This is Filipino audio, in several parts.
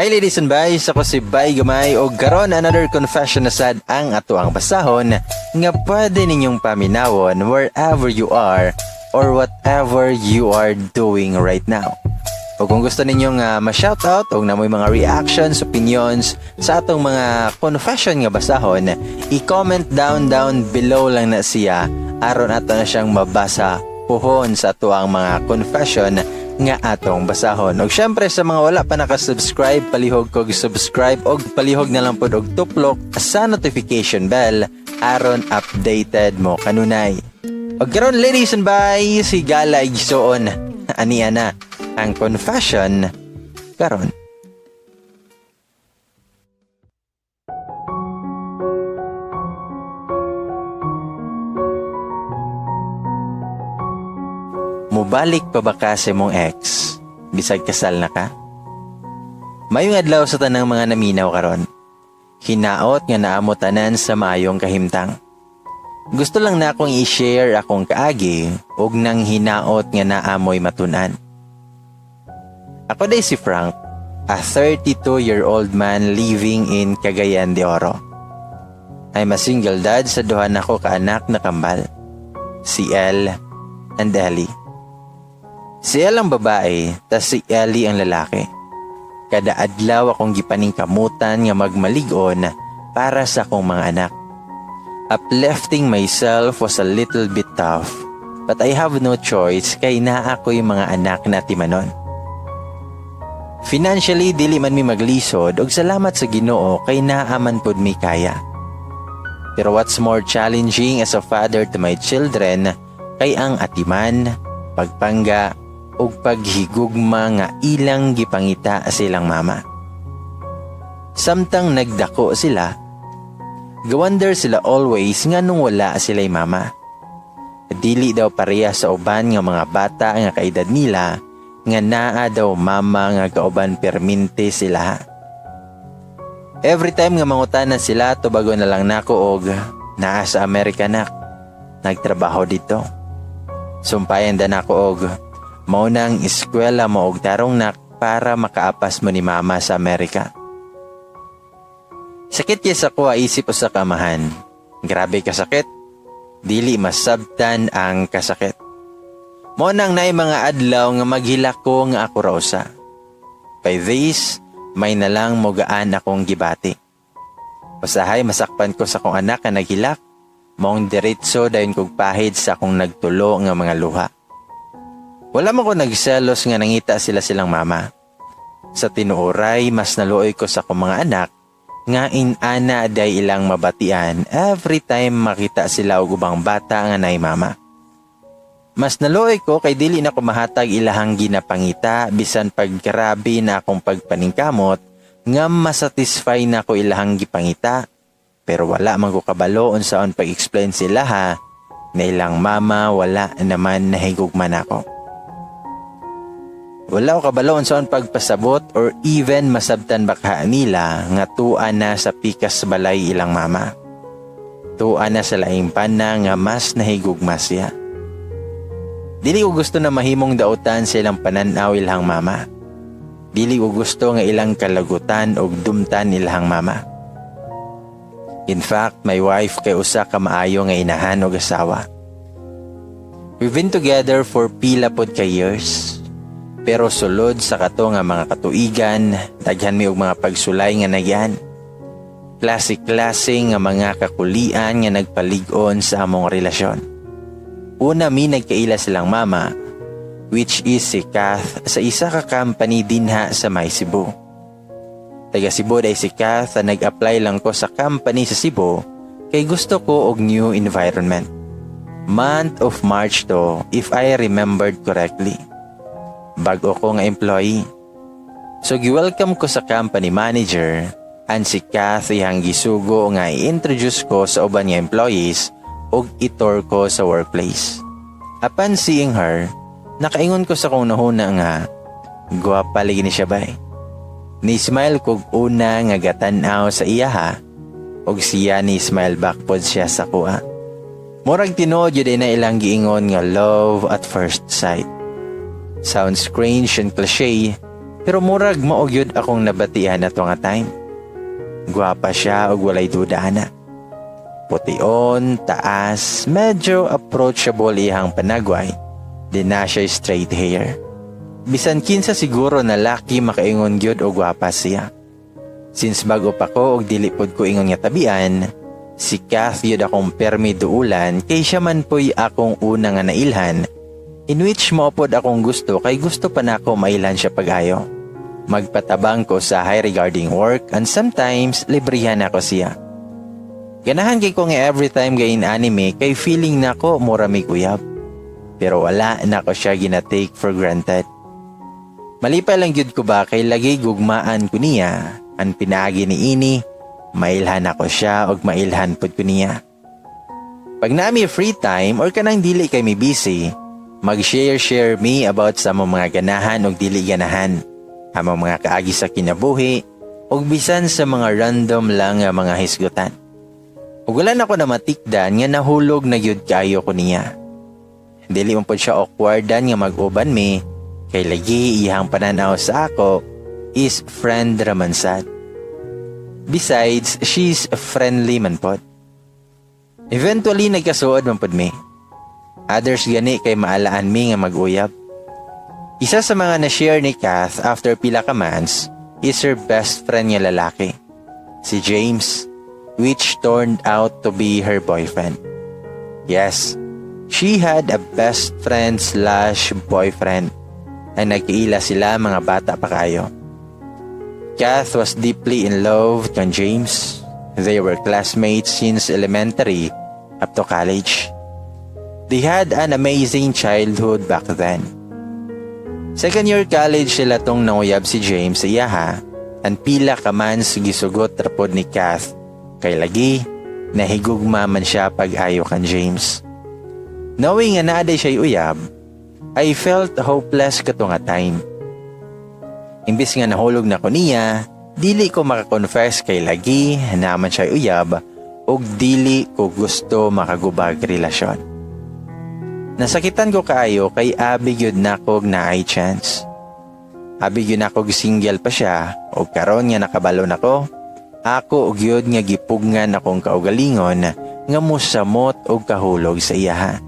Hi ladies and boys, ako si Bay Gamay o karon another confession na sad ang ato ang basahon nga pwede ninyong paminawon wherever you are or whatever you are doing right now. O kung gusto ninyong ma-shoutout o namoy mga reactions, opinions sa atong mga confession nga basahon, i-comment down below lang na siya aron ato na siyang mabasa puhon sa ato ang mga confession nga atong basahon. Og syempre sa mga wala pa nakasubscribe, palihog kog subscribe og palihog na lang pod og tuplok sa notification bell aron updated mo kanunay. Og karon ladies and boys, si Gala igsoon aniya na ang confession karon. Mubalik pa ba ka sa mong ex? Bisag kasal na ka? Mayong adlaw sa tanang mga naminaw karon. Hinaot nga naamo tanan sa maayong kahimtang. Gusto lang na akong i-share akong kaagi og nang hinaot nga naamoy matunan. Ako day si Frank, a 32-year-old man living in Cagayan de Oro. I'm a single dad sa duha nako ka anak na kambal, si Elle and Ellie. Si Elle ang babae, tas si Ellie ang lalaki. Kada adlaw akong gipaningkamutan nga magmaligon para sa akong mga anak. Uplifting myself was a little bit tough, but I have no choice kay naa ko yung mga anak na timanon. Financially, dili man mi maglisod og salamat sa Ginoo kay naaman pod mi kaya. Pero what's more challenging as a father to my children kay ang atiman, pagpangga, ug paghigugma nga ilang gipangita silang mama. Samtang nagdako sila, gawonder sila always nga nung wala sila'y mama. Dili daw pareha sa uban nga mga bata nga kaedad nila nga naa daw mama nga kauban perminte sila. Every time nga mangutanan sila, tubago na lang nako og naa sa Amerika nak, nagtrabaho dito. Sumpayan da nako og maunang eskwela mo og tarong nak para makaapas mo ni mama sa Amerika. Sakit yes ako isip o sa kamahan. Grabe kasakit. Dili masabtan ang kasakit. Maunang naay mga adlaw nga maghilak ko nga ako rausa. By this, may nalang mogaan akong gibati. Pasahay masakpan ko sa akong anak nga naghilak. Maong diretso dayon kog pahid sa akong nagtulo nga mga luha. Wala mo ko nagselos nga nangita silang mama. Sa tinuoray, mas naluoy ko sa akong mga anak nga inana day ilang mabatian every time makita sila og ubang bata nga nay mama. Mas naluoy ko kay dili na ko mahatag ilahang ginapangita bisan paggrabe na akong pagpaningkamot nga masatisfy na ko ilahang gipangita. Pero wala man ko kabalo unsaon pag-explain sila ha na ilang mama wala naman nahigugman ako. Wala ko kabaloon sa pagpasabot or even masabtan baka nila nga tuan na sa pikas balay ilang mama. Tuan na sa laing pana nga mas nahigugma siya. Dili ko gusto na mahimong dautan silang pananaw ilang mama. Dili ko gusto nga ilang kalagutan o dumtan ilang mama. In fact, my wife kay usa ka maayo nga inahan o asawa. We've been together for pila pod ka years. Pero sulod sa kato nga mga katuigan, daghan mi og mga pagsulay nga nagyan. Klase-klase nga mga kakulian nga nagpalig-on sa among relasyon. Una mi nagkaila silang mama, which is si Kath sa isa ka company dinha sa May Cebu. Taga Cebu day si Kath na nag-apply lang ko sa company sa Cebu kay gusto ko og new environment. Month of March to, if I remembered correctly. Bago ko nga employee. So gi-welcome ko sa company manager and si Kathy hang gisugo nga i-introduce ko sa uban nga employees og itor ko sa workplace. Upon seeing her, nakaingon ko sa kong nahuna nga gwapa lagi ni siya bay. Ni-smile kog una nga gatanaw sa iya ha og siya ni-smile back pod siya sa kuha. Murag tinuod yun na ilang giingon nga love at first sight. Sounds strange and cliche, Pero murag maugyod akong nabatihan ato nga time. Guwapa siya og walay duda ana. Pution, taas, medyo approachable iyang panagway. Di na siya straight hair. Bisan kinsa siguro na laki makaingon gyud og guwapa siya. Since bago pa ko og dili pod ko ingon nga tabian, si Kath yun akong permi duulan kay siya man po'y akong una nga nailhan, in which maupod akong gusto kay gusto pa na ako mailhan siya pag-ayo. Magpatabang ko sa high regarding work and sometimes librihan ako siya. Ganahan kay ko nga every time gain anime kay feeling na ko mura may kuyab. Pero wala na ko siya gina-take for granted. Malipay lang gyud ko ba kay lagi gugmaan ko niya, ang pinaagi ni ini, mailhan ako siya og mailhan pod ko niya. Pag nami free time or kanang dili kay mi busy, mag-share me about sa mga ganahan og dili ganahan, among mga kaagi sa kinabuhi, og bisan sa mga random lang nga mga hisgutan. Ug wala na ko na matikdan nga nahulog na gyud kayo ko niya. Dili man pod siya awkwardan nga mag-uban mi, kay lagi iyang pananaw sa ako is friend raman sad. Besides, she's friendly man pod. Eventually, nagkasuod man pod mi. Others gani kay maalaan mi nga mag-uyab. Isa sa mga na-share ni Kath after pila ka months is her best friend nga lalaki, si James, which turned out to be her boyfriend. Yes, she had a best friend/boyfriend ay nagkaila sila mga bata pa kayo. Kath was deeply in love with James. They were classmates since elementary up to college. They had an amazing childhood back then. Second year college sila tong nanguyab si James sa iyaha, ang pila ka man gisugot rapod ni Kath kay lagi nahigugma man siya pag-ayo kan James. Knowing nga naaday siya'y uyab, I felt hopeless kato nga time. Imbis nga nahulog na ko niya, dili ko makakonfess kay lagi naman siya'y uyab ug dili ko gusto makagubag relasyon. Nasakitan ko kaayo kay abi gyud nako na ay chance. Abi gyud nako single pa siya ug karon nga nakabalo nako, ako og gyud nga gipugngan akong kaugalingon nga mosamot og kahulog sa iyaha.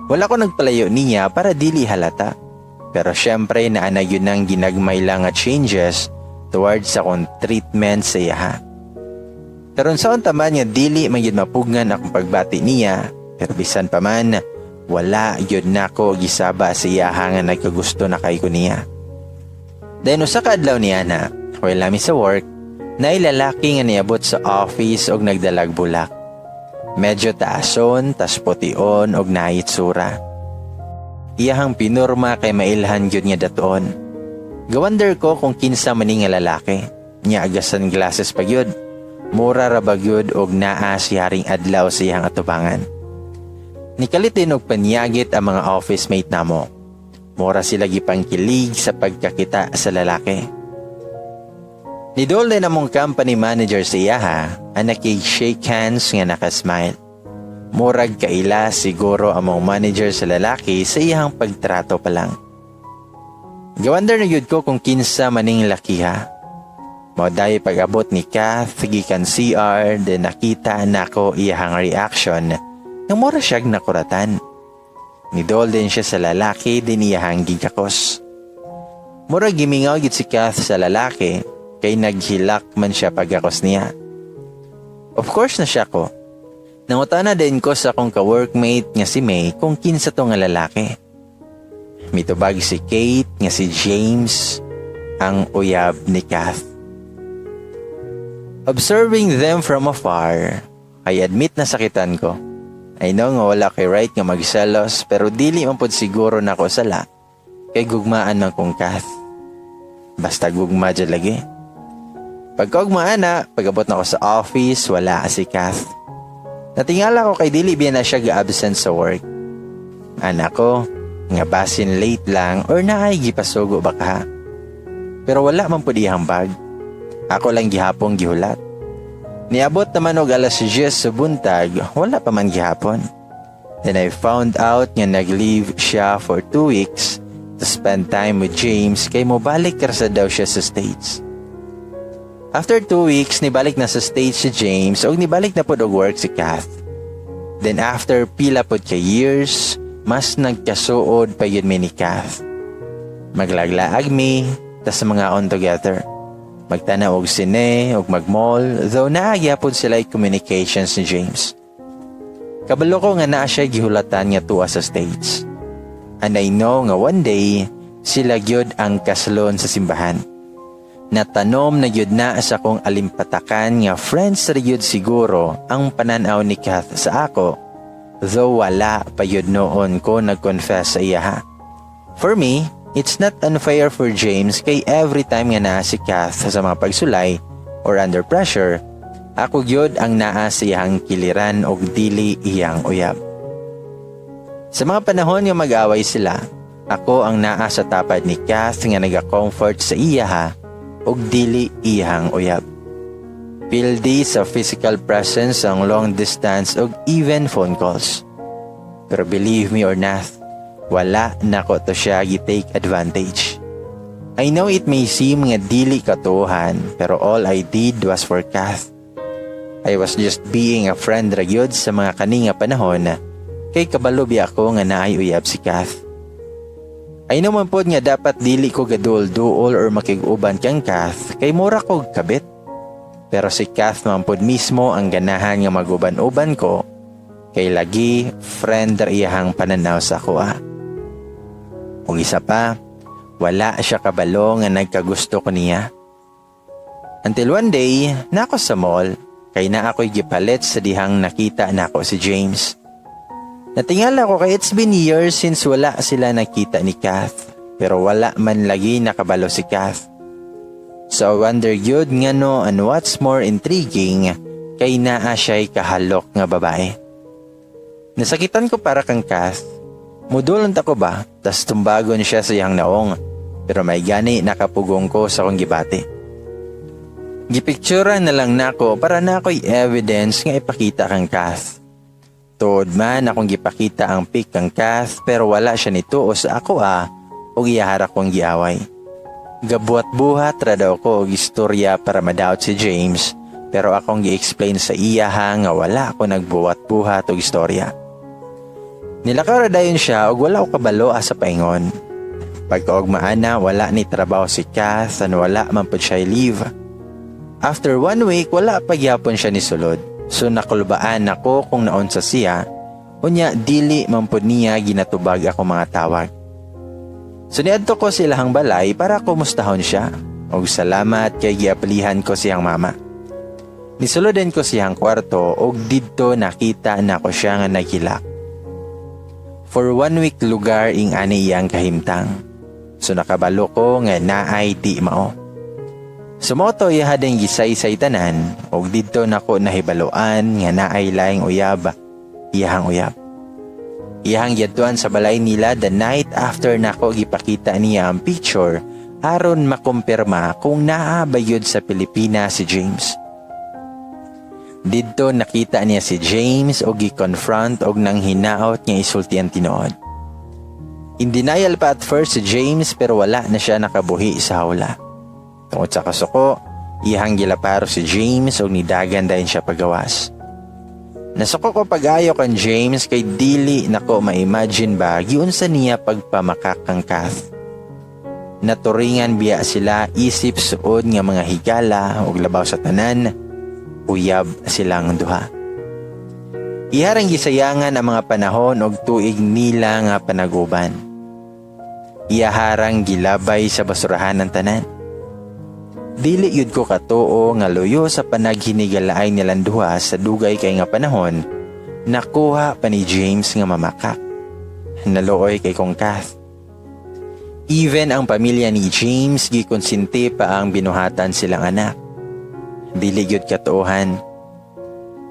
Wala ko nagpalayo niya para dili halata. Pero syempre naana yun ang ginagmay lang at changes towards akong treatment sa iyaha. Karon sa taman nga dili man yun mapugnan akong pagbati niya, pero bisan pa man, wala yun na ko gisaba sa iyaha nga nagkagusto na kay ko niya. Then usa ka adlaw niya na, while nami sa work, nailalaki nga niabot sa office og nagdalag bulak. Medyo taason, tas pution og naitsura. Iyahang pinurma kay mailhan gyud nga daton. Gawander ko kung kinsa man nga lalaki. Nya agasan glasses pa gyud. Mura ra ba gyud og naa siyaring adlaw sa iyang atubangan. Nikalitin og panyagit ang mga office mate namo. Mura sila gipangkilig sa pagkakita sa lalaki. Nidol din among company manager sa iyaha ang nakig-shake hands nga nakasmile. Murag kaila siguro among manager sa lalaki sa iyang pagtrato pa lang. Gawander na yun ko kung kinsa maning lakiha. Mauday pag-abot ni Kath, gikan CR, then nakita nako iyahang reaction nga mura siyag nakuratan. Nidol din siya sa lalaki, din iyahang gigakos. Murag gimingaw gid si Kath sa lalaki, kay naghilak man siya pagakos niya. Of course na siya ko. Nangutana din ko sa akong ka-workmate nga si May kung kinsa to nga lalaki. Mitubag si Kate nga si James, ang uyab ni Kath. Observing them from afar, I admit na sakitan ko. I know nga wala kay right nga magselos pero dili man pod siguro na ko sala kay gugmaan man kong Kath. Basta gugma dyan lagi. Pagkaugmaan na, pag-abot na ko sa office, wala si Kath. Natingala ko kay dili biya na siya ga-absent sa work. Anak ko, nga basin late lang or naay gipasugo ba ka? Pero wala man po dihang bag. Ako lang gihapong gihulat. Niabot naman og alas 10 sa buntag, wala pa man gihapon. Then I found out nga nag-leave siya for 2 weeks to spend time with James kay mobalik karsa daw siya sa States. After 2 weeks, nibalik na sa States si James o nibalik na po og work si Kath. Then after pila po ka years, mas nagkasuod pa yun mi ni Kath. Maglaglaag mi, tas mga on together. Magtanaw og sine, og magmall, though naagyapon sila communications ni James. Kabalo ko nga naa siya gihulatan nga tuwa sa States. And I know nga one day, sila gyud ang kaslon sa simbahan. Natanom na gyud na sa kong alimpatakan nga friends ra gyud siguro ang pananaw ni Kath sa ako, though wala pa yun noon ko nag-confess sa iya. For me, it's not unfair for James kay every time nga naa si Kath sa mga pagsulay or under pressure, ako gyud ang naa sa iyang kiliran og dili iyang uyab. Sa mga panahon nga mag-away sila, ako ang naa sa tapad ni Kath nga naga-comfort sa iya og dili iyang uyab. Pildi sa physical presence ang long distance og even phone calls. Pero believe me or not, wala na ko to siya gi-take advantage. I know it may seem nga dili katuhan, pero all I did was for Kath. I was just being a friend ra gyud sa mga kaninga panahon kay kabalo biya ako nga naay uyab si Kath. I know man pod nga dapat dili ko gadul-duol or makig-uban kang Kath kay mura ko kabit. Pero si Kath man pod mismo ang ganahan nga maguban-uban ko kay lagi friend ra iyahang pananaw sa ako. Ug isa pa, wala siya kabalo nga nagkagusto ko niya. Until one day, nako sa mall, kay na ako'y gipalit sa dihang nakita nako si James. Natingala ko kay it's been years since wala sila nakita ni Kath, pero wala man lagi nakabalo si Kath. So I wonder yun nga no, and what's more intriguing, kay naa siya'y kahalok nga babae. Nasakitan ko para kang Kath. Mudulon ta ko ba, tas tumbagon siya sa iyang naong, pero may gani nakapugong ko sa kong gibati. Gipicturean na lang nako para na ako'y evidence nga ipakita kang Kath. Tuod man akong gipakita ang pic kang Kath pero wala siya nituo sa ako o giyahara kong giaway. Gabuhat-buhat ra daw ko og istorya para madoubt si James pero akong gi-explain sa iya nga wala ako nagbuhat-buhat og istorya. Nilakaw ra dayon siya og wala ko kabalo sa paingon. Pagkaugmaan na wala ni trabaho si Kath and wala man pud siya leave. After 1 week wala pa gyapon siya ni sulod. So nakulbaan ako kung naon sa siya, unya dili man pud niya ginatubag ako mga tawag. So niadto ko silahang balay para kumustahon siya, og salamat kay giapilihan ko siyang mama. Nisulodin ko siyang kwarto og didto nakita nako siya nga naghilak. For 1 week lugar ing ani iyang kahimtang, so nakabalo ko nga naay di mao. Sumoto iya hadeng gisay-say tanan og didto nako nahibaloan nga naay laing uyab, iyahang uyab. Iyahang yadtuan sa balay nila the night after nako gipakita niya ang picture aron makumpirma kung naa ba yun sa Pilipinas si James. Didto nakita niya si James og gi-confront og nang hinaot nga isulti ang tinuod. In denial pa at first si James pero wala na siya nakabuhi sa hawla. Tungod sa kasuko, iyang gilaparo si James o nidagan dahil siya pagawas. Nasuko ko pag-ayo kan James kay dili nako ma-imagine ba giunsa niya pagpamakak kang Kath. Naturingan biya sila isip suod nga mga higala o labaw sa tanan, uyab silang duha. Iharang gisayangan ang mga panahon og tuig nila nga panaguban. Iyaharang gilabay sa basurahan ng tanan. Dili yun ko katuo nga luyo sa panaghinigalaay nilang duha sa dugay kay nga panahon, nakuha pa ni James nga mamakak. Naluoy kay kong Kath. Even ang pamilya ni James gikonsinti pa ang binuhatan silang anak. Dili yun katuohan.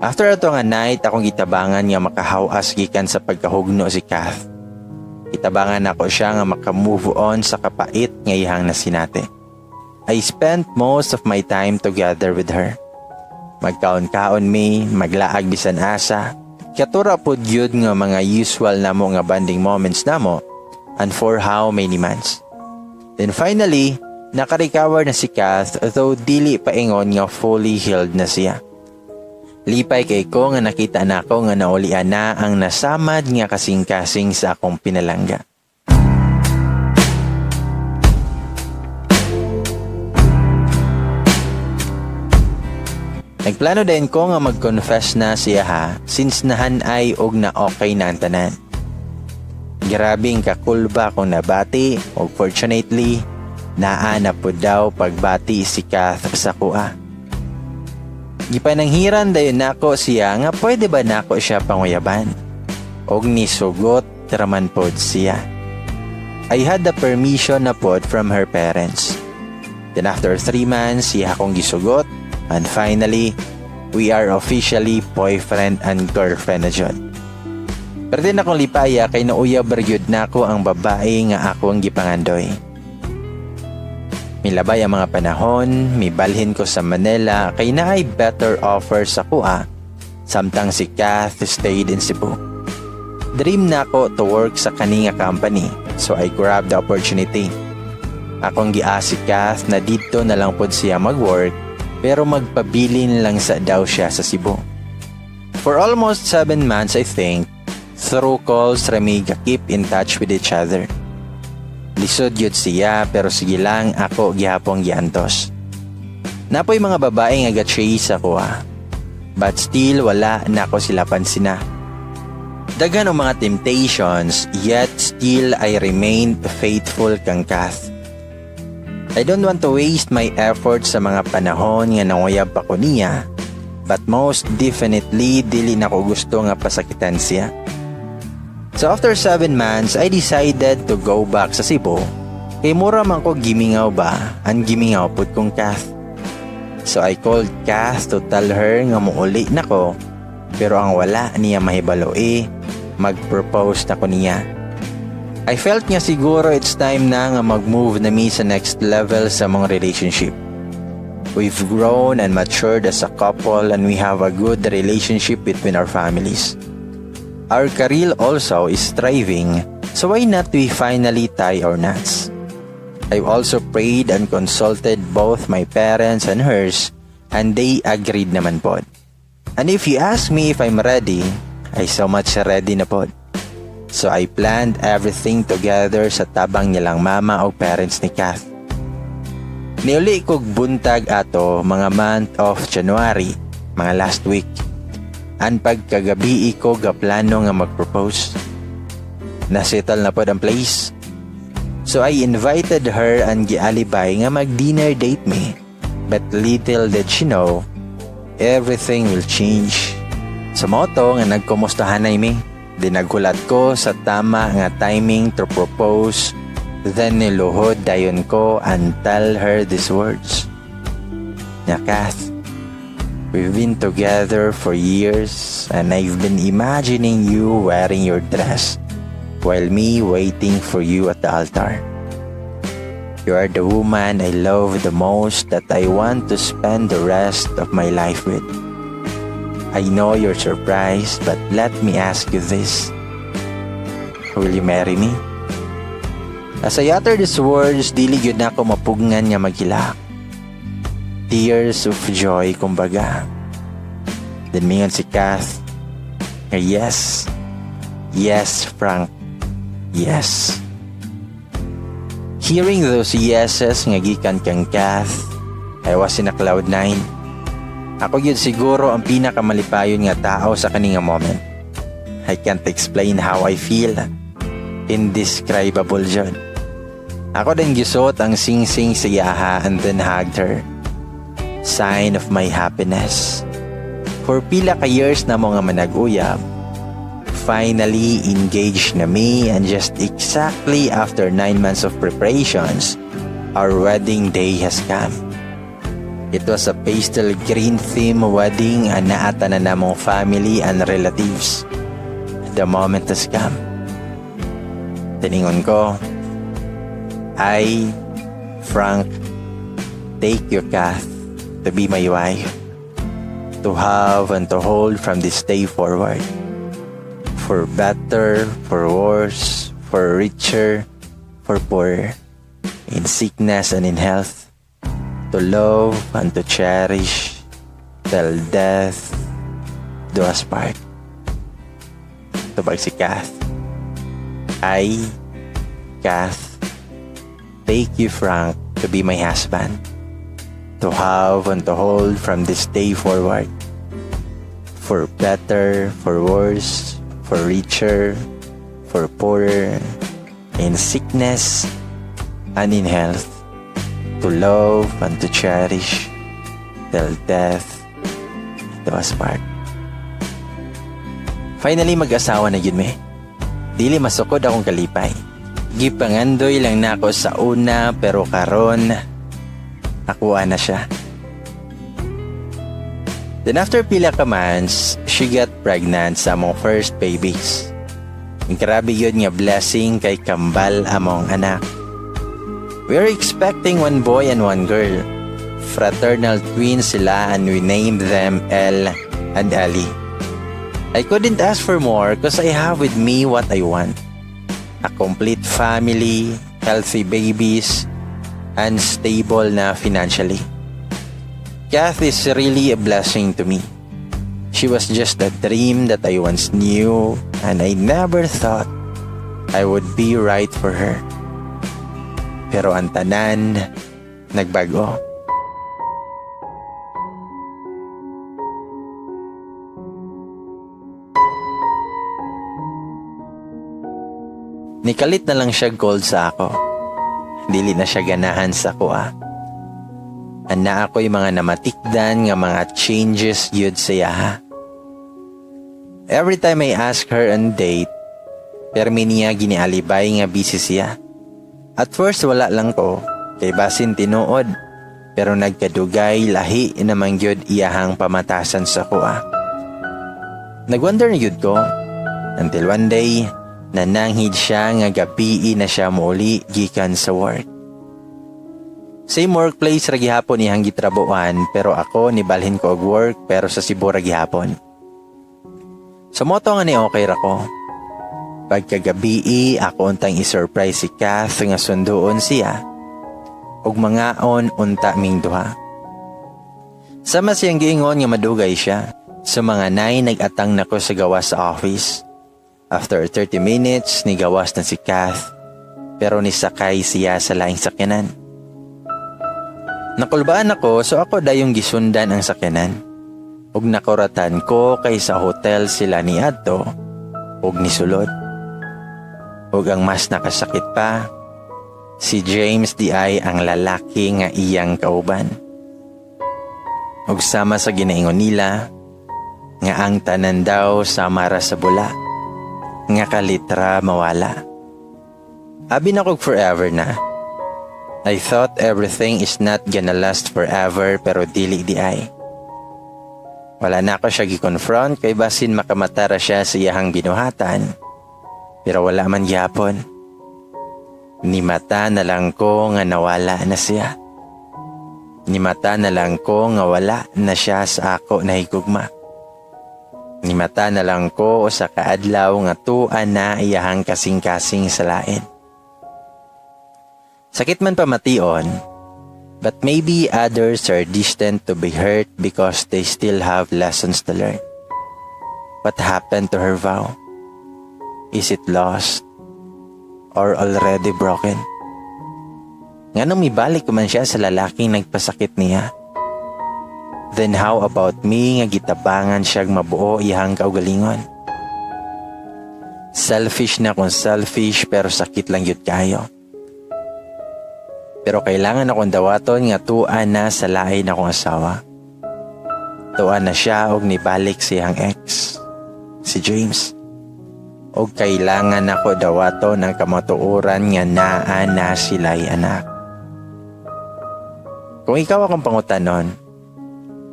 After ato nga night, akong itabangan nga makahawas gikan sa pagkahugno si Kath. Itabangan ako siya nga makamove on sa kapait nga ihang nasinate. I spent most of my time together with her. Magkaon-kaon mi, maglaag bisan asa. Katura pod gyud nga mga usual namo nga bonding moments namo and for how many months. Then finally, nakarecover na si Kath though dili pa ingon nga fully healed na siya. Lipay kay ko nga nakita na ko nga naulian na ang nasamad nga kasing-kasing sa akong pinalangga. Nagplano din ko nga mag-confess na siya ha, since nahan ay og na okay na ang tanan. Grabing kakulba kung nabati, og fortunately, naana po daw pagbati si Kath sa kuha. Gipananghiran dayon nako siya nga pwede ba nako siya panguyaban? Og nisugot raman pod siya. I had the permission na pod from her parents. Then after 3 months, siya akong gisugot. And finally, we are officially boyfriend and girlfriend na dyan. Pero din akong lipaya kay nauyab baryod na ako ang babae nga ako ang gipangandoy. Milabay ang mga panahon, mibalhin ko sa Manila kay na ay better offer sa kuha, samtang si Kath stayed in Cebu. Dream na ako to work sa kaninga company, so I grabbed the opportunity. Akong giasi Kath na dito na lang pod siya mag-work, pero magpabilin lang sa daw siya sa Cebu. For almost 7 months I think, through calls rami keep in touch with each other. Lisod yun siya pero sige lang ako gihapong giantos. Napoy mga babae nga ga-chase ako but still wala na ako sila pansina. Dagan ang mga temptations yet still I remained faithful kang Kath. I don't want to waste my effort sa mga panahon nga nanguyab pa ko niya, but most definitely dili na ko gusto nga pasakitan siya. So after 7 months, I decided to go back sa Cebu. Kay mura man ko gimingaw ba, ang gimingaw pud kong Kath. So I called Kath to tell her nga muuli na ko, pero ang wala niya mahibalo mag-propose na ko niya. I felt nga siguro it's time na nga mag-move na mi sa next level sa mong relationship. We've grown and matured as a couple and we have a good relationship between our families. Our career also is thriving, so why not we finally tie our knots? I've also prayed and consulted both my parents and hers and they agreed naman pod. And if you ask me if I'm ready, I so much ready na pod. So I planned everything together sa tabang nilang mama o parents ni Kath. Niuli kog buntag ato mga month of January, mga last week. Ang pagkagabi ko gaplano nga mag-propose. Nasettle na pod ang place. So I invited her and gialibay nga mag-dinner date me. But little did she know, everything will change. Sa moto nga nagkumustahan na mi. Dinagulat ko sa tama nga timing to propose. Then niluhod dayon ko and tell her these words. Na Kath, we've been together for years and I've been imagining you wearing your dress while me waiting for you at the altar. You are the woman I love the most that I want to spend the rest of my life with. I know you're surprised, but let me ask you this. Will you marry me? As I utter these words, dili gyud na ako mapugngan nga maghilak. Tears of joy, kumbaga. Then mingon si Kath, yes. Yes, Frank. Yes. Hearing those yeses nga gikan kang Kath, I was in a cloud 9. Ako yun siguro ang pinakamalipayon nga tao sa kaninga moment. I can't explain how I feel. Indescribable yun. Ako din gisot ang sing-sing sa yaha and then hugged her. Sign of my happiness. For pila ka years na mo nga manag-uyab, finally engaged na me and just exactly after 9 months of preparations, our wedding day has come. It was a pastel green theme wedding and naata na namong family and relatives. The moment has come. Tiningon ko, I, Frank, take your Kath to be my wife, to have and to hold from this day forward. For better, for worse, for richer, for poorer, in sickness and in health, to love and to cherish, till death do us part. Tubag si Kath. Kath, take you, Frank, to be my husband, to have and to hold from this day forward, for better, for worse, for richer, for poorer, in sickness and in health, to love and to cherish, till death do us part. Finally, mag-asawa na yun, me. Dili masukod akong kalipay. Gipangandoy lang na ako sa una, pero karon nakuha na siya. Then after pila ka months, she got pregnant sa among first babies. Ang grabe yun nga blessing kay kambal among anak. We are expecting one boy and one girl. Fraternal twins sila and we named them Elle and Ellie. I couldn't ask for more because I have with me what I want. A complete family, healthy babies, and stable na financially. Kath is really a blessing to me. She was just a dream that I once knew and I never thought I would be right for her. Pero ang tanan, nagbago. Nikalit na lang siya gold sa ako. Dili na siya ganahan sa kuha. Ana ako'y mga namatikdan nga mga changes yun siya ha. Every time I ask her on date, permi niya ginialibay nga busy siya. At first wala lang ko, kay basin tinuod, pero nagkadugay lahi namang yun iyahang pamatasan sa kuha. Nagwonder na yun ko, until one day, nananghid siya nga gabi na siya muuli gikan sa work. Same workplace ra gihapon iyang gitrabuhan pero ako nibalhin ko og work pero sa Cebu ra gihapon. Sumoto nga ni okay ra ko. Pagkagabi ako untang i-surprise si Kath nga sunduon siya ug mangaon unta ming duha. Sama siyang giingon nga madugay siya. Sa mga nay nag-atang nako sa gawas sa office. After 30 minutes, nigawas na si Kath, pero nisakay siya sa laing sakyanan. Nakulbaan ako, so ako dayong gisundan ang sakyanan. Ug nakuratan ko kay sa hotel sila ni Adto, ug nisulod. Ug ang mas nakasakit pa, si James D.I. ang lalaki nga iyang kauban. Ug sama sa ginaingon nila, nga ang tanan daw samara sa bula. Nga kalitra mawala. Abi na kog forever na. I thought everything is not gonna last forever pero dili di ay. Wala na ako siya gi-confront kay basin makamatara siya sa iyahang binuhatan. Pero wala man gyapon. Ni mata na lang ko nga nawala na siya. Ni mata na lang ko nga wala na siya sa ako na higugma. Ni mata na lang ko sa kaadlaw nga tuan na iyahang kasing-kasing sa lain. Sakit man pamation, but maybe others are distant to be hurt because they still have lessons to learn. What happened to her vow? Is it lost or already broken? Nganong mibalik ko man siya sa lalaking nagpasakit niya? Then how about me nga gitabangan siyang mabuo iyang kaugalingon? Selfish na kung selfish pero sakit lang yun kayo. Pero kailangan akong dawaton nga tuan na sa lain akong asawa. Tuan na siya og nibalik siyang ex, si James. Og kailangan ako dawaton ng kamatuoran nga naa na sila'y anak. Kung ikaw akong pangutanon,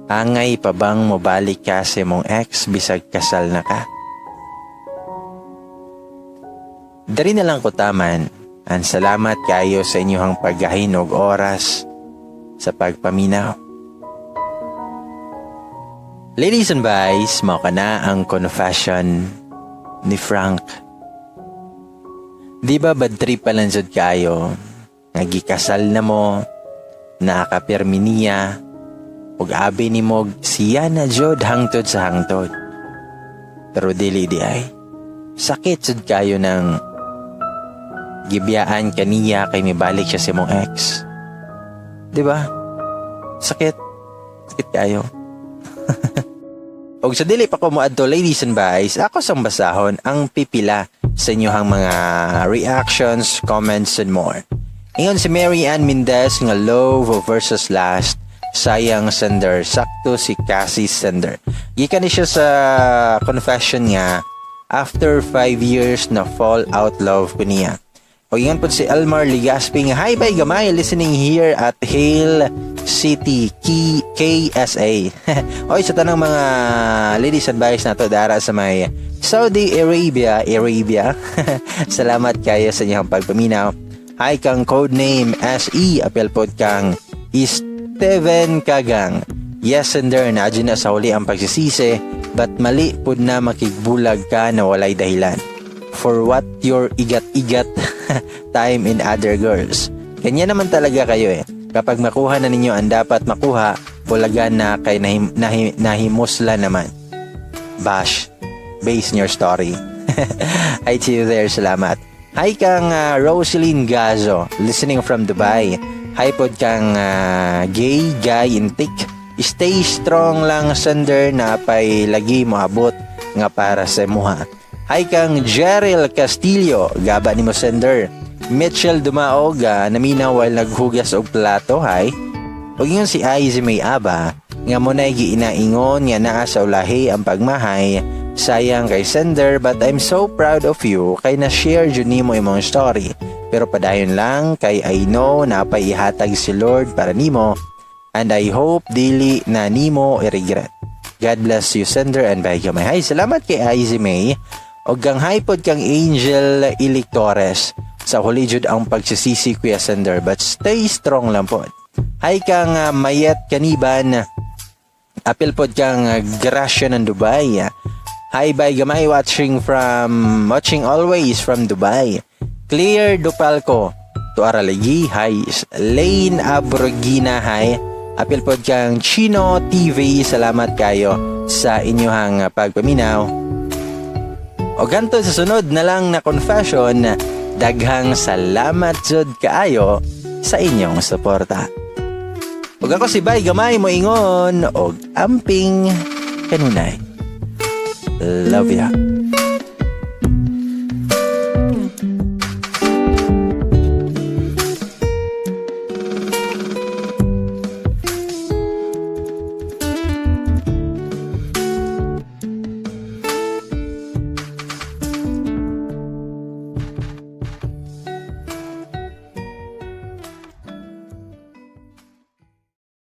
angay pa bang mobalik ka sa mong ex bisag kasal na ka? Dari na lang ko taman, ang salamat kayo sa inyong paghahinog oras sa pagpaminaw. Ladies and boys, mao ka na ang confession ni Frank. Di ba bad trip pa lang jud kayo? Nagikasal na mo, nakapirmi niya, ug abi ni mo siya na jud hangtod sa hangtod. Pero dili di ay. Sakit jud kayo ng gibiyaan kaniya kay mibalik siya sa imong ex. Di ba? Sakit. Sakit kayo. Og sa dili pa ko moadto ladies and boys, ako sang basahon ang pipila sa inyohang mga reactions, comments, and more. Ingon si Mary Ann Mendez nga love versus last. Sayang sender. Sakto si Cassie sender. Gikan ni siya sa confession nga after 5 years na fall out love ko niya. O ingon po si Elmar Ligaspi nga, hi bye gamay, listening here at Hale City, KSA. Oy, sa tanang mga ladies and boys na to, dara sa may Saudi Arabia. Salamat kayo sa inyong pagpaminaw. Hi kang codename SE, apel pod kang Steven Kagang. Yes, sender, naadyo na sa huli ang pagsisisi, but mali pod na makigbulag ka na walay dahilan. For what your igat-igat time in other girls. Kanya naman talaga kayo eh. Kapag makuha na ninyo ang dapat makuha, bulagan na kay nahimusla naman. Bash, based on your story. Hi to you there, salamat. Hi kang Rosaline Gazo, listening from Dubai. Hi pod kang gay guy intik. Stay strong lang sender na pay lagi mo abot nga para sa muha. Hi kang Jeril Castillo, gaba ni mo sender. Mitchell Dumaog, naminaw while naghugas og plato, hi. Og yun si Izzy May Aba, nga mo na giinaingon nga naa sa ulahi ang pagmahay. Sayang kay sender, but I'm so proud of you kay na-share jud nimo imong story. Pero padayon lang kay I know na paihatag si Lord para nimo, and I hope dili na nimo i-regret. God bless you sender and bye gamay. Hi, salamat kay Izzy May. Og kang hi pod kang Angel Ilictores. Sa huli jud ang pagsisisi kuya sender, but stay strong lang pod. Hi kang Mayet Kaniban. Apil pod kang Gracia ng Dubai. Hi bye gamay, watching always from Dubai. Clear Dupalco to Aralagi. Hi Lane Abrogina. Hi. Apil pod kang Chino TV. Salamat kayo sa inyohang pagpaminaw. O ganto sa sunod na lang na confession, daghang salamat jud kaayo sa inyong suporta. Ug ako si Bay Gamay mo ingon og amping kanunay. Love ya.